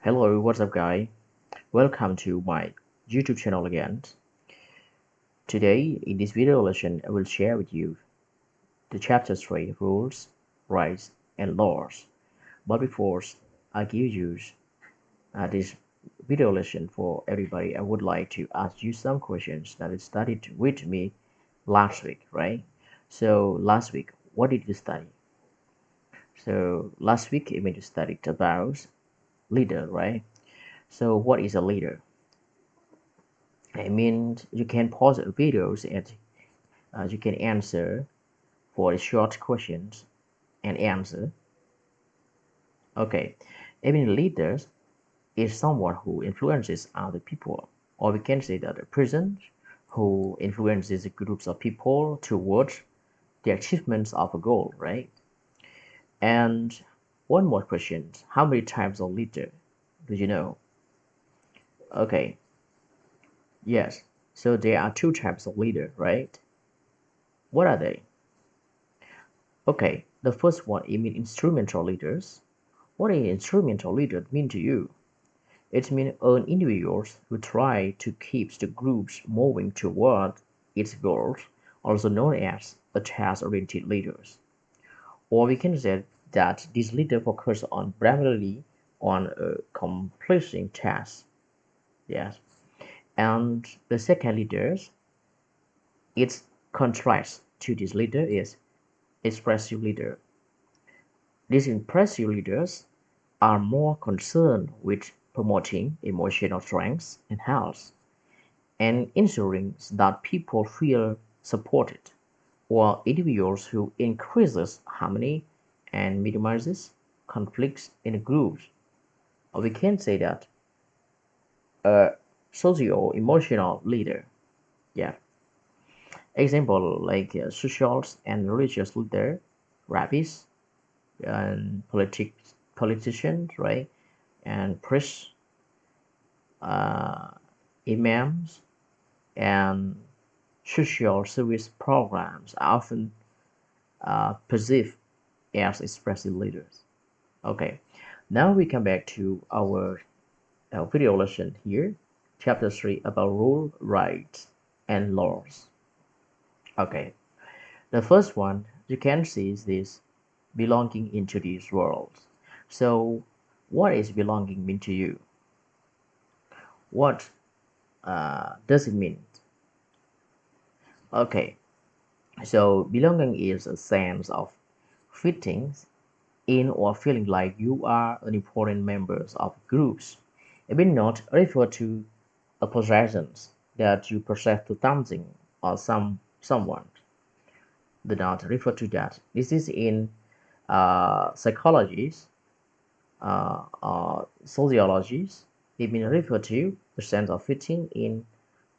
Hello, what's up, guy? Welcome to my YouTube channel again. Today, in this video lesson, I will share with you the chapter 3 rules, rights, and laws. But before I give you this video lesson for everybody, I would like to ask you some questions that you studied with me last week, right? So, last week, what did you study? So, last week, you studied about leader, right? So, what is a leader? You can pause the videos and you can answer for the short questions and answer. Okay, even leaders is someone who influences other people, or we can say that a person who influences groups of people towards the achievements of a goal, right? And one more question: how many types of leader do you know? Okay, yes. So there are two types of leader, right? What are they? Okay, the first one, you mean instrumental leaders. What an instrumental leader mean to you? It means individuals who try to keep the groups moving toward its goals, also known as the task-oriented leaders. Or we can say that these leaders focus on primarily on completing tasks. Yes. And the second leaders, its contrast to this leader is expressive leader. These impressive leaders are more concerned with promoting emotional strength and health and ensuring that people feel supported, or individuals who increases harmony and minimizes conflicts in groups. Or we can say that a socio-emotional leader. Yeah. Example like social and religious leader, rabbis, and politicians, right? And priests, uh, imams, and social service programs are often perceived as expressive leaders. Okay, now we come back to our video lesson here, chapter 3 about rule, rights, and laws. Okay, the first one you can see is this belonging into this world. So, what is belonging mean to you? What does it mean? Okay, so belonging is a sense of fitting in or feeling like you are an important member of groups. It will not refer to a possessions that you possess to something or someone. Do not refer to that. This is in psychology or sociology. It may refer to the sense of fitting in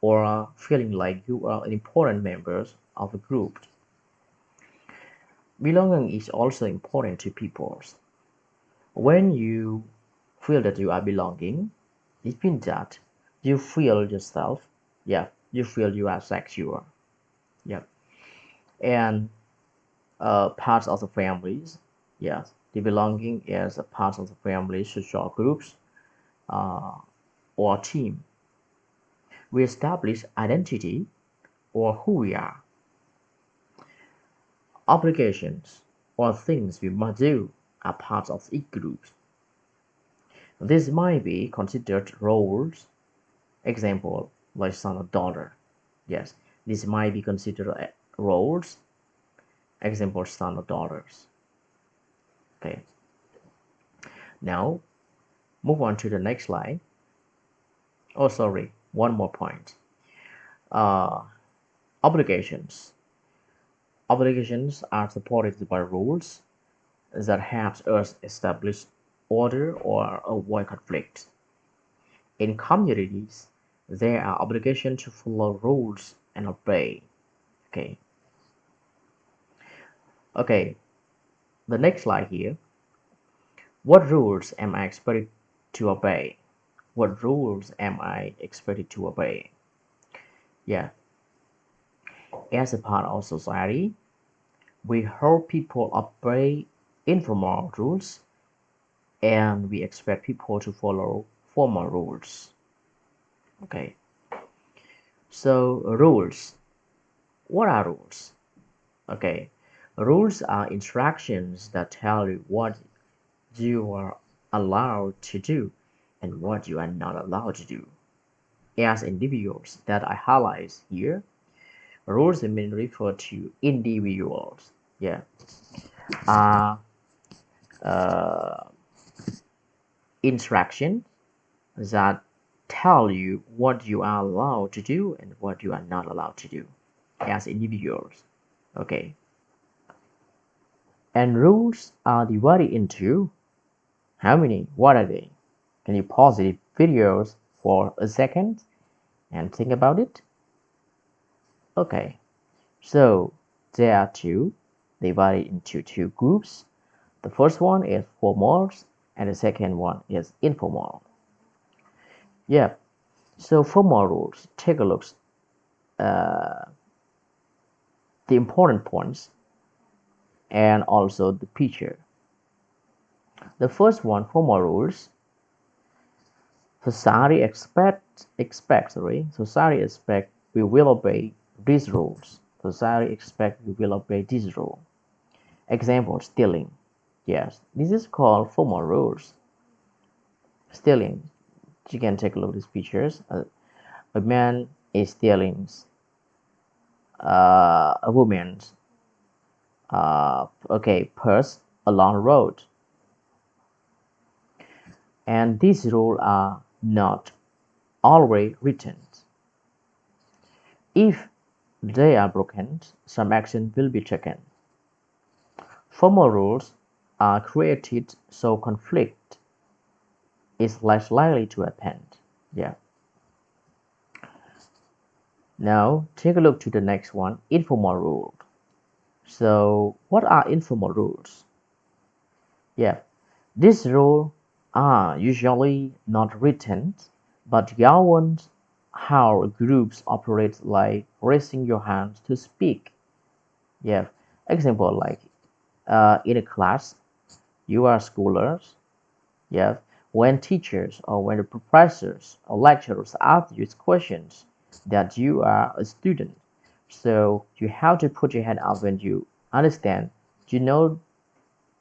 or feeling like you are an important member of a group. Belonging is also important to people. When you feel that you are belonging, it means that you feel yourself, yeah, you feel you are secure, yeah, and parts of the families, yes, the belonging is a part of the family, social groups, uh, or team. We establish identity or who we are, obligations or things we must do are parts of each group. This might be considered roles. Example, like son or daughter. Yes, this might be considered roles. Example, son or daughters. Okay, now move on to the next slide. Oh, sorry, one more point. Uh, obligations. Obligations are supported by rules that helps us establish order or avoid conflict. In communities, there are obligations to follow rules and obey. Okay, okay. The next slide here. What rules am I expected to obey? What rules am I expected to obey? Yeah, as a part of society, we help people obey informal rules and we expect people to follow formal rules. Okay, so rules. What are rules? Okay, rules are instructions that tell you what you are allowed to do and what you are not allowed to do. As individuals that I highlight here, rules mean refer to individuals. Yeah, are uh, instructions that tell you what you are allowed to do and what you are not allowed to do as individuals. Okay, and rules are divided into how many? What are they? Can you pause the videos for a second and think about it? Okay, so there are two divided into two groups. The first one is formal and the second one is informal. Yeah, so formal rules, take a look uh, the important points and also the picture. The first one, formal rules. Society expect we will obey these rules. Society expect we will obey this rule. Example, stealing. Yes, this is called formal rules. Stealing. You can take a look at these pictures. A man is stealing a woman's purse along the road. And these rules are not always written. If they are broken, some action will be taken. Formal rules are created so conflict is less likely to happen. Yeah. Now take a look to the next one, informal rules. So what are informal rules? Yeah, these rules are usually not written, but govern how groups operate, like raising your hands to speak. Yeah, example like in a class, you are scholars. Yeah, when teachers or when the professors or lecturers ask you questions that you are a student, so you have to put your hand up when you understand, you know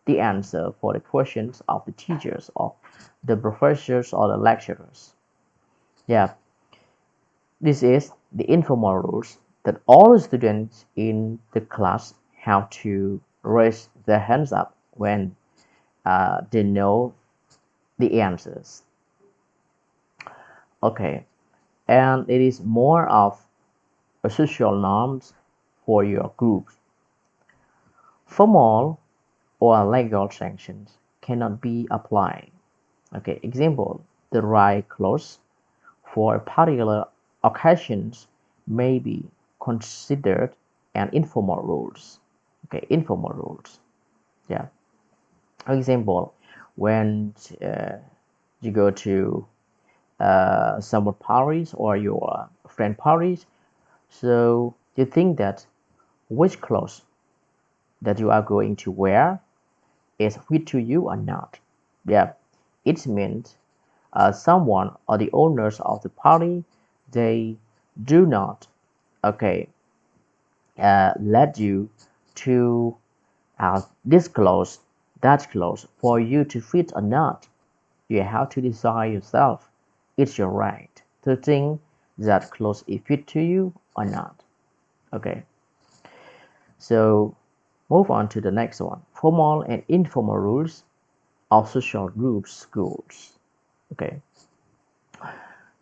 the answer for the questions of the teachers or the professors or the lecturers. Yeah, this is the informal rules that all students in the class have to raise their hands up when they know the answers. Okay, and it is more of a social norms for your group. Formal or legal sanctions cannot be applied. Okay, example, the right clothes for a particular occasions may be considered an informal rules. Okay, informal rules. Yeah. Example, when you go to summer parties or your friend parties, so you think that which clothes that you are going to wear is fit to you or not. Yeah, it means someone or the owners of the party, they do not okay let you to disclose that clothes for you to fit or not. You have to decide yourself. It's your right to think that clothes is fit to you or not. Okay, so move on to the next one, formal and informal rules of social groups schools. Okay,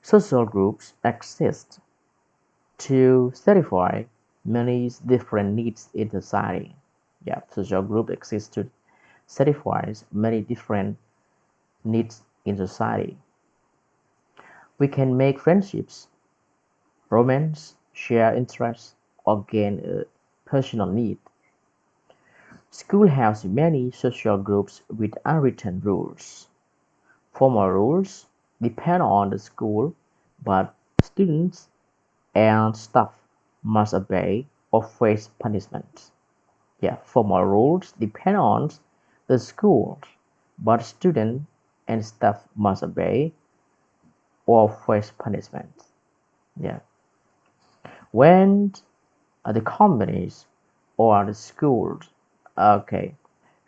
social groups exist to satisfy many different needs in society. Yeah, social group exists to satisfy many different needs in society. We can make friendships, romance, share interests, or gain a personal need. School has many social groups with unwritten rules. Formal rules depend on the school, but students and staff must obey or face punishment. Yeah, formal rules depend on the school, but students and staff must obey or face punishment. Yeah. When the companies or the schools, okay,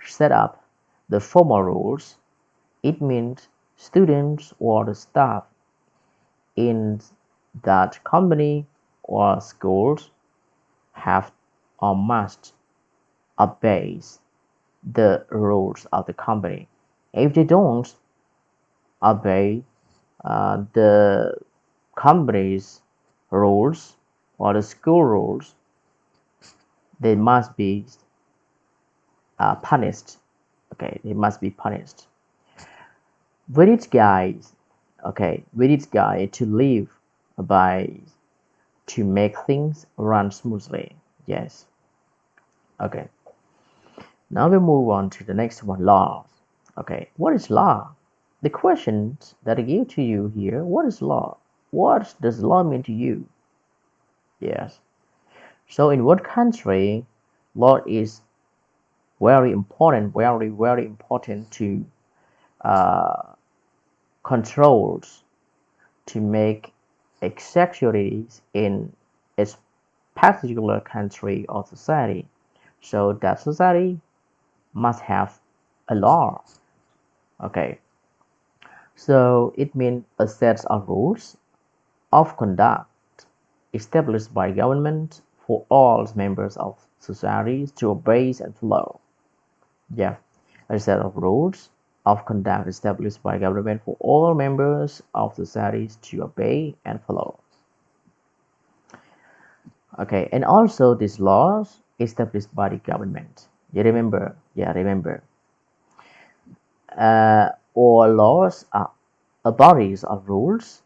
set up the formal rules, it means students or the staff in that company or schools have or must obey the rules of the company. If they don't obey the company's rules or the school rules, they must be punished. Okay, they must be punished. With its guides, okay, with its guide to live by to make things run smoothly. Yes. Okay. Now we move on to the next one, law. Okay, what is law? The questions that I give to you here, what is law? What does law mean to you? Yes. So in what country, law is very important, very important to uh, controls to make executives in a particular country or society. So that society must have a law. Okay, so it means a set of rules of conduct established by government for all members of societies to obey and follow. Yeah, a set of rules of conduct established by government for all members of societies to obey and follow. Okay, and also these laws established by the government. You remember? Yeah, remember. All laws are bodies of rules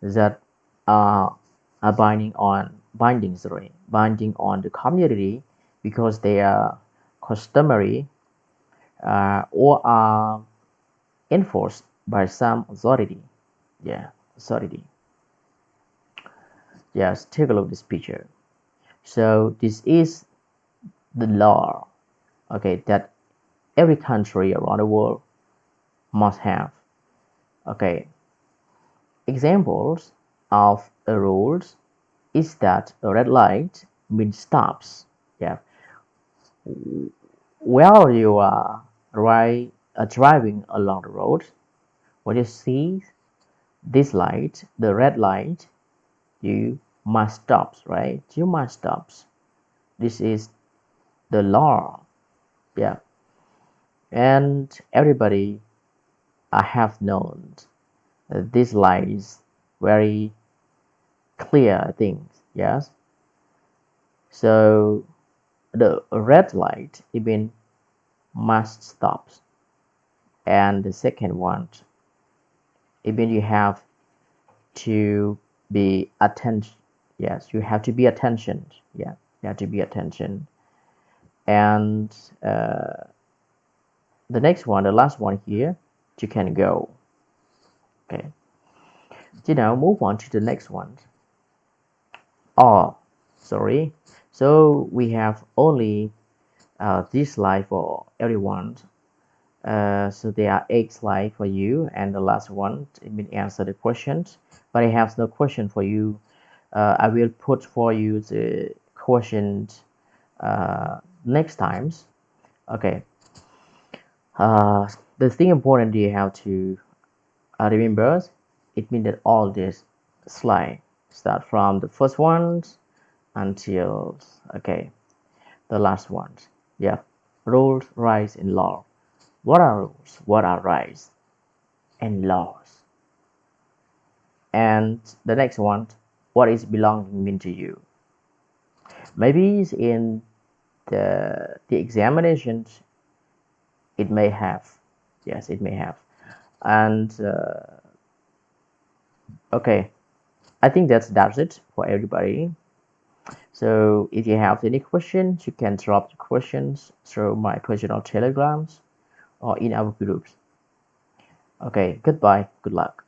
that are, are binding on the community because they are customary or are enforced by some authority. Yeah, authority. Yes, take a look at this picture. So this is the law, okay, that every country around the world must have. Okay, examples of rules is that a red light means stops. Yeah, while you are driving along the road, when you see this light, the red light, you must stop, right? You must stop. This is the law. Yeah, and everybody I have known this light is very clear things. Yes, so the red light even must stop, and the second one even you have to be attention. Yes, you have to be attention. Yeah, you have to be attention. And the next one, the last one here, you can go. Okay, so now move on to the next one. Oh, sorry. So we have only this slide for everyone. So there are 8 slides for you, and the last one it will answer the questions. But I have no question for you. I will put for you the questions next times. Okay. The thing important you have to remember, it means that all this slide start from the first ones until okay the last ones. Yeah, rules, rights, and law. What are rules? What are rights and laws? And the next one, what is belonging mean to you? Maybe in the examinations, it may have. Yes, it may have. And okay, I think that's it for everybody. So if you have any questions, you can drop the questions through my personal telegrams or in our groups. Okay, goodbye. Good luck.